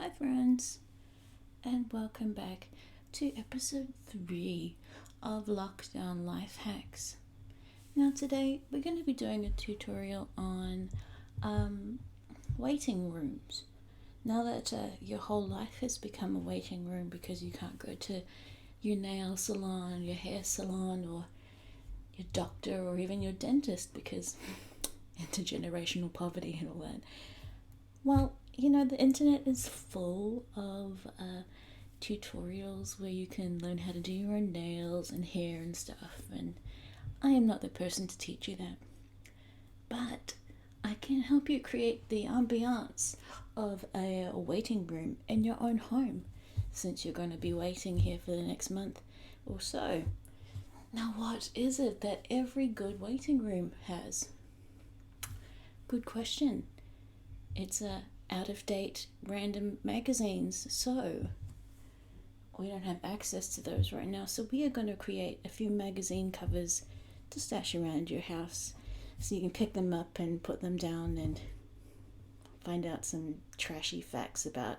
Hi friends, and welcome back to episode 3 of Lockdown Life Hacks. Now today we're going to be doing a tutorial on waiting rooms. Now that your whole life has become a waiting room because you can't go to your nail salon, your hair salon, or your doctor, or even your dentist because intergenerational poverty and all that. Well, the internet is full of tutorials where you can learn how to do your own nails and hair and stuff, and I am not the person to teach you that. But I can help you create the ambience of a waiting room in your own home, since you're going to be waiting here for the next month or so. Now, what is it that every good waiting room has? Good question. It's out-of-date random magazines, so we don't have access to those right now, so we are going to create a few magazine covers to stash around your house so you can pick them up and put them down and find out some trashy facts about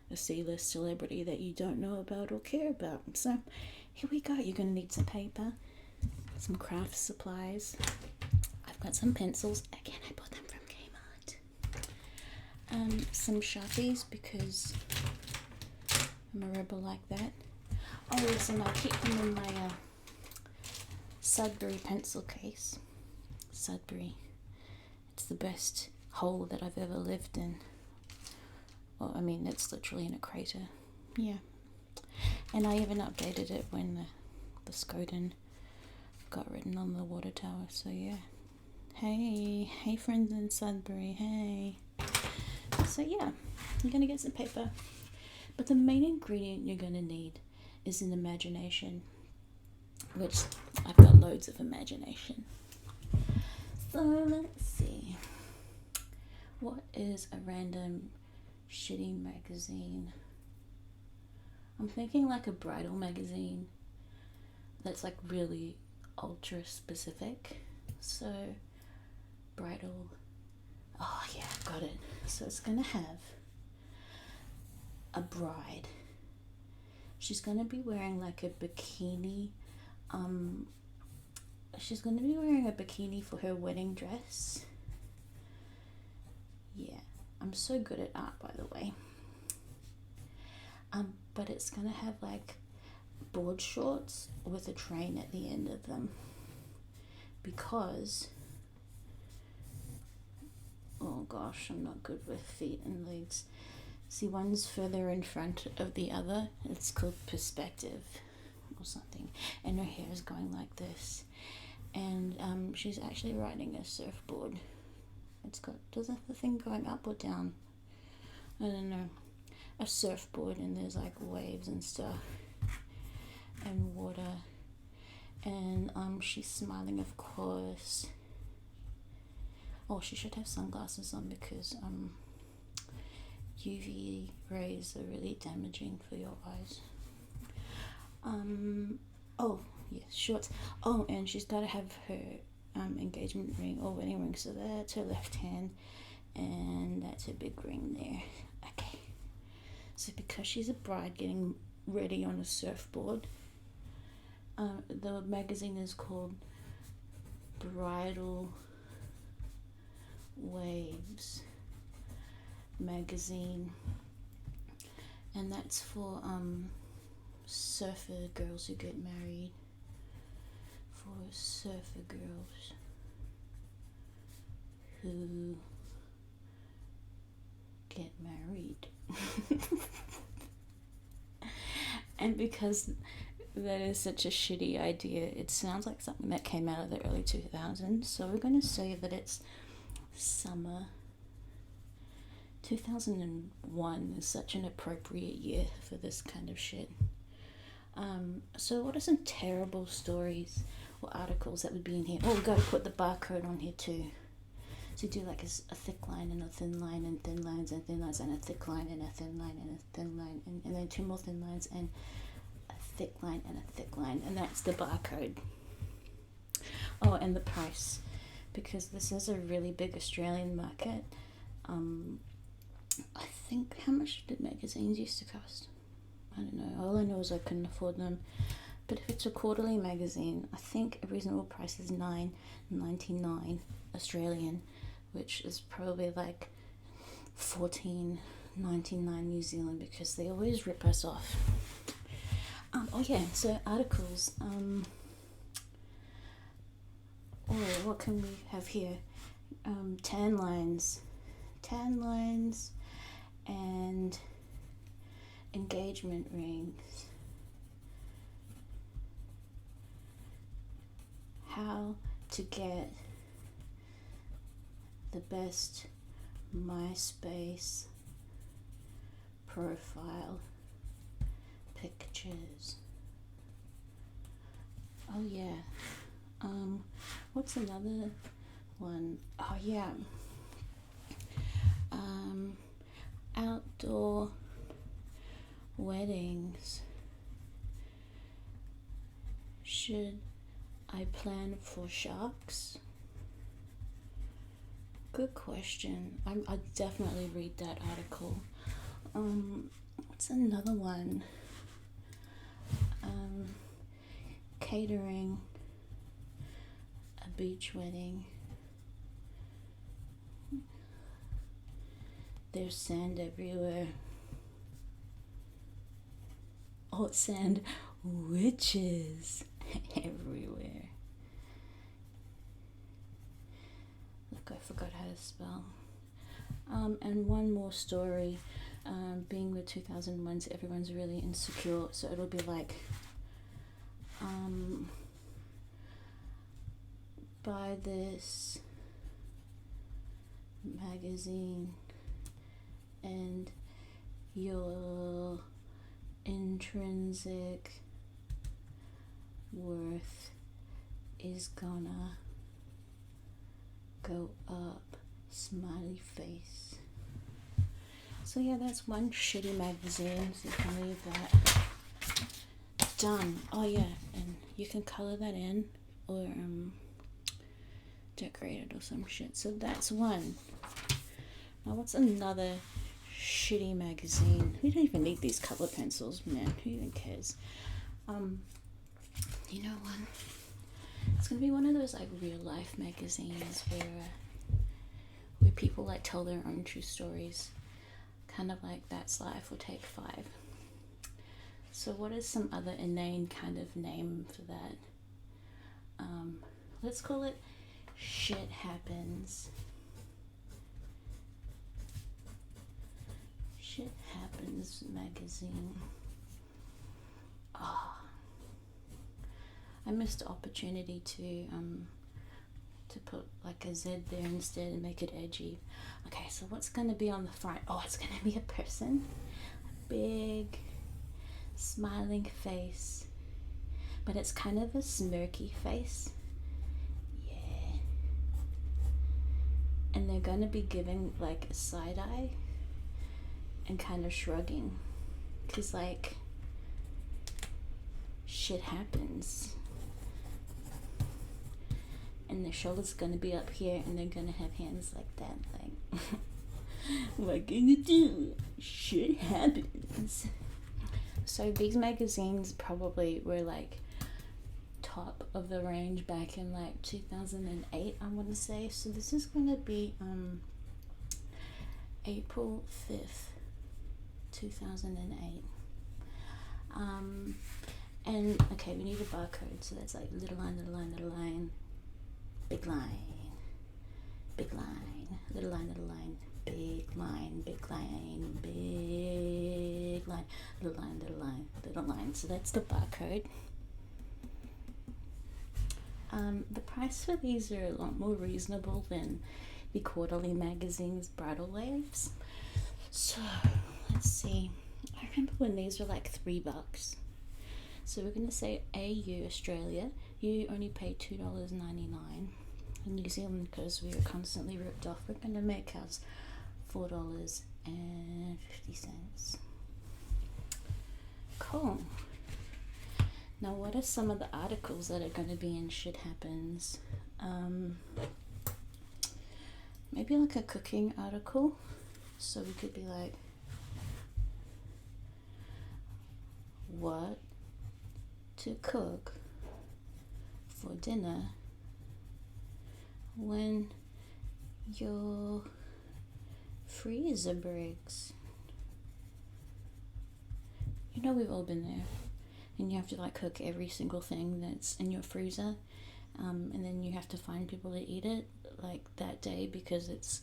a C-list celebrity that you don't know about or care about. So here we go. You're going to need some paper, some craft supplies. I've got some pencils. Again, I bought them from Kmart. Some Sharpies because I'm a rebel like that. Oh, listen, I keep them in my Sudbury pencil case. Sudbury. It's the best hole that I've ever lived in. Well, I mean, it's literally in a crater. Yeah. And I even updated it when the Skoden got written on the water tower, so yeah. Hey friends in Sudbury, hey. So yeah, you're going to get some paper. But the main ingredient you're going to need is an imagination, which I've got loads of imagination. So let's see. What is a random shitty magazine? I'm thinking like a bridal magazine that's like really ultra specific. So bridal. Oh yeah, got it. So it's going to have a bride. She's going to be wearing like a bikini. She's going to be wearing a bikini for her wedding dress. Yeah, I'm so good at art, by the way. But it's going to have like board shorts with a train at the end of them. Because, oh gosh, I'm not good with feet and legs. See, one's further in front of the other. It's called perspective or something. And her hair is going like this. And she's actually riding a surfboard. Does it have the thing going up or down? I don't know. A surfboard, and there's like waves and stuff. And water. And she's smiling, of course. Oh, she should have sunglasses on because UV rays are really damaging for your eyes. Oh, yes, shorts. Oh, and she's got to have her engagement ring or wedding ring. So that's her left hand, and that's her big ring there. Okay. So because she's a bride getting ready on a surfboard, the magazine is called Bridal Waves magazine, and that's for surfer girls who get married. For surfer girls who get married. And because that is such a shitty idea, it sounds like something that came out of the early 2000s, so we're going to say that it's summer 2001 is such an appropriate year for this kind of shit. So what are some terrible stories or articles that would be in here? Oh, we've got to put the barcode on here too. So you do like a thick line and a thin line and thin lines and thin lines and a thick line and a thin line and a thin line and then two more thin lines and a thick line and a thick line, and that's the barcode. Oh, and the price, because this is a really big Australian market. I think, how much did magazines used to cost? I don't know. All I know is I couldn't afford them. But if it's a quarterly magazine, I think a reasonable price is $9.99 Australian, which is probably like $14.99 New Zealand, because they always rip us off. Oh yeah, so articles. What can we have here? Tan lines, and engagement rings. How to get the best MySpace profile pictures. Oh yeah. What's another one? Oh yeah. Outdoor weddings. Should I plan for sharks? Good question. I'd definitely read that article. What's another one? Catering a beach wedding. There's sand everywhere. Oh, sand witches everywhere. Look, I forgot how to spell. And one more story. Being the 2001s, everyone's really insecure, so it'll be like, buy this magazine and your intrinsic worth is gonna go up, smiley face. So yeah, that's one shitty magazine, so you can leave that. Done. Oh yeah, and you can color that in or decorate it or some shit. So that's one. Now what's another shitty magazine? We don't even need these color pencils, man. Who even cares? You know what? It's gonna be one of those like real life magazines where people like tell their own true stories, kind of like That's Life or Take 5. So what is some other inane kind of name for that? Let's call it Shit Happens. Shit Happens magazine. I missed the opportunity to put like a Z there instead and make it edgy. Okay, so what's gonna be on the front? Oh, it's gonna be a person, a big smiling face, but it's kind of a smirky face. Yeah. And they're gonna be giving like a side eye and kind of shrugging, cause like shit happens. And their shoulders gonna be up here, and they're gonna have hands like that, like, what can you do? Shit happens. So these magazines probably were like top of the range back in like 2008, I want to say. So this is gonna be April 5th, 2008. And okay, we need a barcode, so that's like little line, little line, little line, big line, big line, little line, little line, big line, big line, big line, little line, little line, little line. So that's the barcode. The price for these are a lot more reasonable than the quarterly magazines Bridal Waves. So let's see. I remember when these were like $3. So we're going to say AU Australia, you only pay $2.99. In New Zealand, because we were constantly ripped off, we're going to make ours $4.50. Cool. Now what are some of the articles that are going to be in Shit Happens? Maybe like a cooking article. So we could be like, what to cook for dinner when your freezer breaks. You know, we've all been there, and you have to like cook every single thing that's in your freezer, and then you have to find people to eat it like that day because it's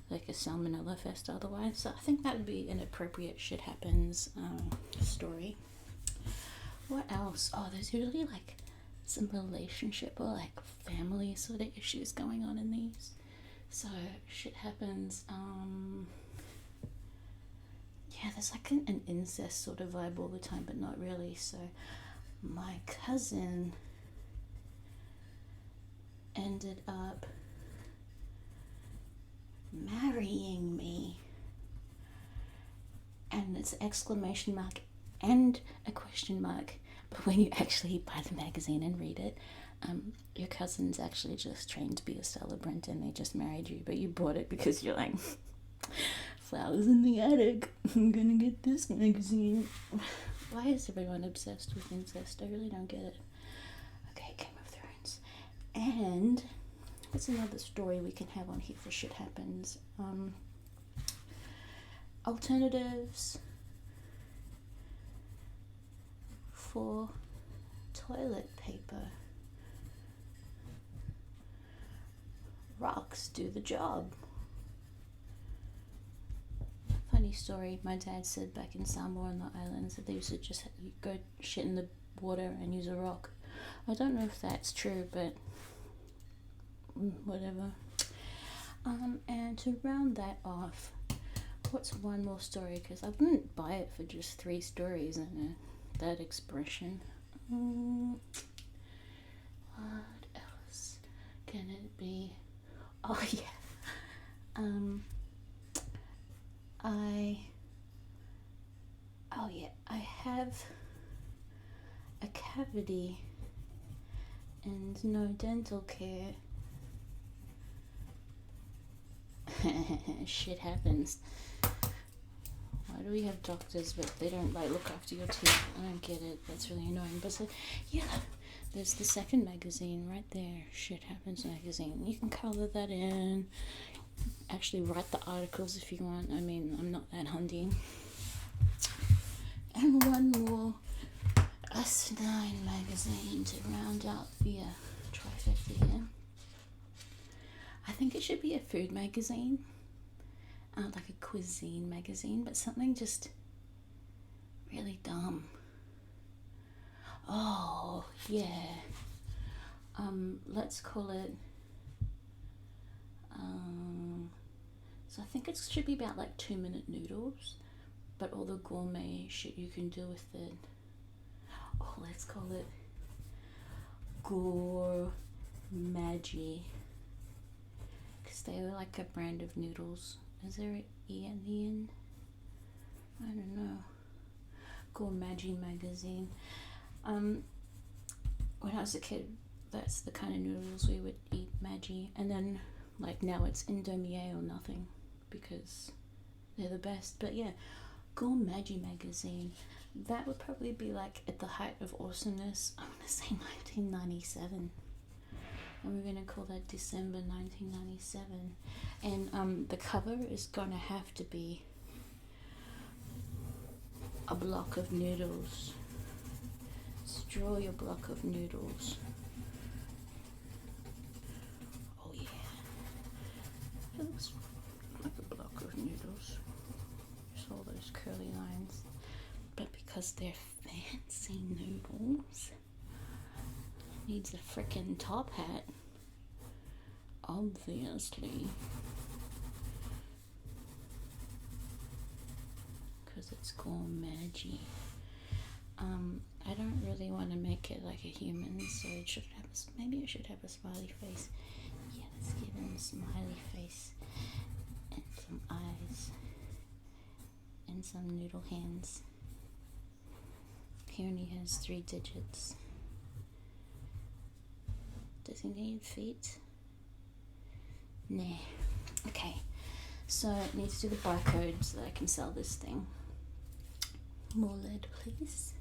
like a salmonella fest otherwise. So I think that would be an appropriate shit happens story. What else? Oh, there's usually like some relationship or like family sort of issues going on in these. So shit happens. Yeah, there's like an incest sort of vibe all the time, but not really. So my cousin ended up marrying me, and it's exclamation mark and a question mark. But when you actually buy the magazine and read it, your cousin's actually just trained to be a celebrant and they just married you, but you bought it because you're like, flowers in the attic, I'm gonna get this magazine. Why is everyone obsessed with incest? I really don't get it. Okay, Game of Thrones. And what's another story we can have on here for shit happens? Alternatives for toilet paper. Rocks do the job. Funny story, my dad said back in Samoa on the islands that they used to just go shit in the water and use a rock. I don't know if that's true, but whatever. And to round that off, what's one more story? Because I wouldn't buy it for just 3 stories and that expression. What else can it be? Oh yeah. I have a cavity and no dental care. Shit happens. Why do we have doctors but they don't like look after your teeth? I don't get it. That's really annoying. But so, yeah, there's the second magazine right there. Shit Happens magazine. You can color that in. Actually write the articles if you want. I mean, I'm not that handy. And one more Us9 magazine to round out the trifecta here. I think it should be a food magazine, like a cuisine magazine, but something just really dumb. Oh yeah. Let's call it. So I think it should be about like 2-minute noodles, but all the gourmet shit you can do with it. Oh, let's call it Gour-maggi, because they are like a brand of noodles. Is there an E at the end? I don't know. Gour-maggi magazine. When I was a kid, that's the kind of noodles we would eat, maggi, and then like now it's Indomie or nothing because they're the best. But yeah, Gour-maggi magazine, that would probably be like at the height of awesomeness. I'm gonna say 1997, and we're gonna call that December 1997. And the cover is gonna have to be a block of noodles. Draw your block of noodles. Oh yeah, it looks like a block of noodles. Just all those curly lines. But because they're fancy noodles, it needs a frickin' top hat. Obviously. Because it's Gour-maggi. I don't really want to make it like a human, so it should have maybe it should have a smiley face. Yeah, let's give him a smiley face and some eyes and some noodle hands. He only has 3 digits. Does he need feet? Nah. Okay, so it needs to do the barcode so that I can sell this thing. More lead, please.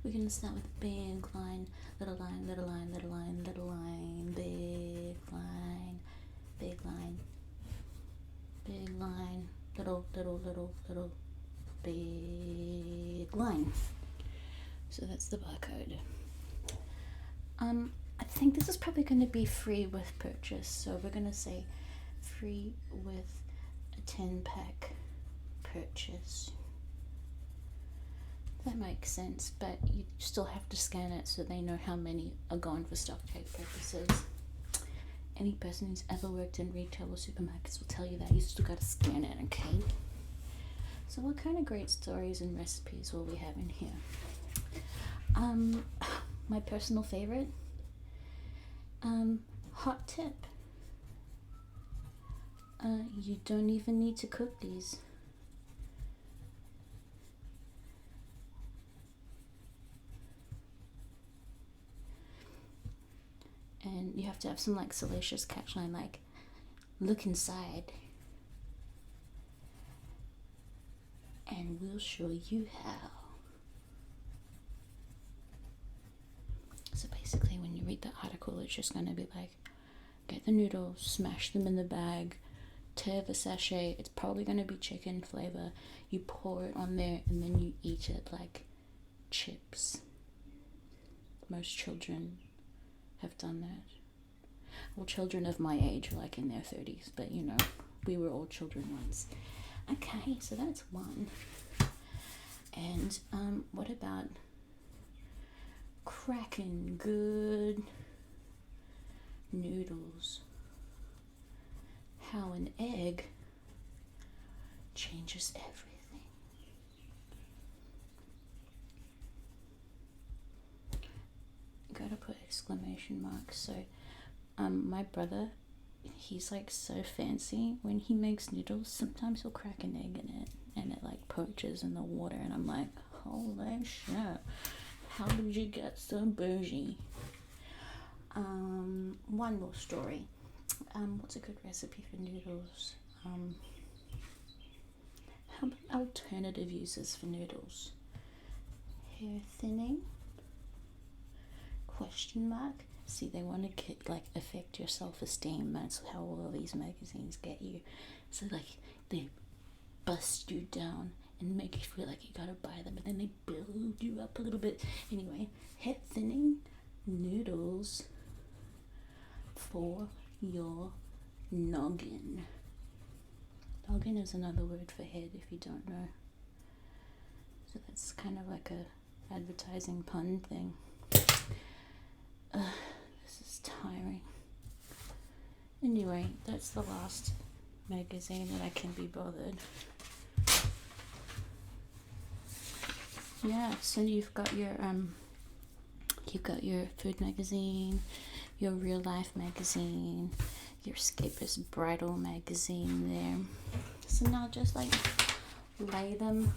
We're gonna start with big line, little line, little line, little line, little line, big line, big line, big line, little, little, little, little, big line. So that's the barcode. I think this is probably going to be free with purchase, so we're going to say free with a 10-pack purchase. That makes sense, but you still have to scan it so they know how many are gone for stock take purposes. Any person who's ever worked in retail or supermarkets will tell you that you still got to scan it, okay? So what kind of great stories and recipes will we have in here? My personal favorite, hot tip. You don't even need to cook these. And you have to have some like salacious catchline, like, look inside and we'll show you how. So basically when you read the article, it's just going to be like, get the noodles, smash them in the bag, tear the sachet, it's probably going to be chicken flavor, you pour it on there and then you eat it like chips. Most children have done that. Well, children of my age, like in their 30s, but you know, we were all children once. Okay, so that's one. And what about cracking good noodles? How an egg changes everything. Gotta put exclamation marks. So my brother, he's like so fancy. When he makes noodles, sometimes he'll crack an egg in it and it like poaches in the water, and I'm like, holy shit, how did you get so bougie? One more story. What's a good recipe for noodles? How about alternative uses for noodles? Hair thinning? Question mark? See, they want to get, like, affect your self-esteem. That's how all these magazines get you. So, like, they bust you down and make you feel like you gotta buy them, but then they build you up a little bit. Anyway, hair thinning noodles for your noggin. Noggin is another word for head if you don't know. So that's kind of like a advertising pun thing. This is tiring. Anyway, that's the last magazine that I can be bothered. Yeah, so you've got your food magazine, your real life magazine, your escapist bridal magazine there. So now just like lay them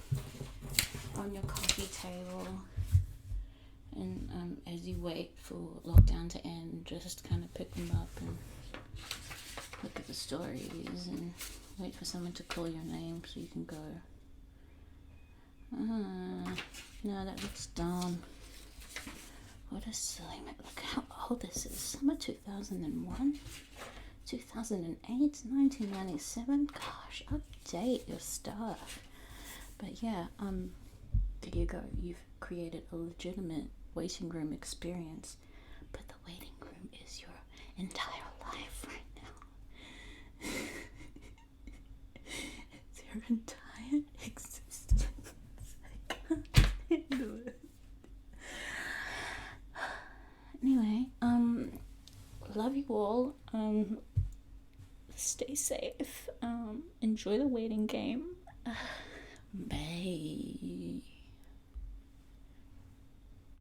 on your coffee table, and as you wait for lockdown to end, just kind of pick them up and look at the stories and wait for someone to call your name so you can go. No, that looks dumb. What a silly look how old this is. Summer 2001, 2008, 1997. Gosh, update your stuff. But yeah, there you go. You've created a legitimate waiting room experience. But the waiting room is your entire life right now. It's your entire existence. I can't do it. Anyway, love you all. Stay safe. Enjoy the waiting game. Bye.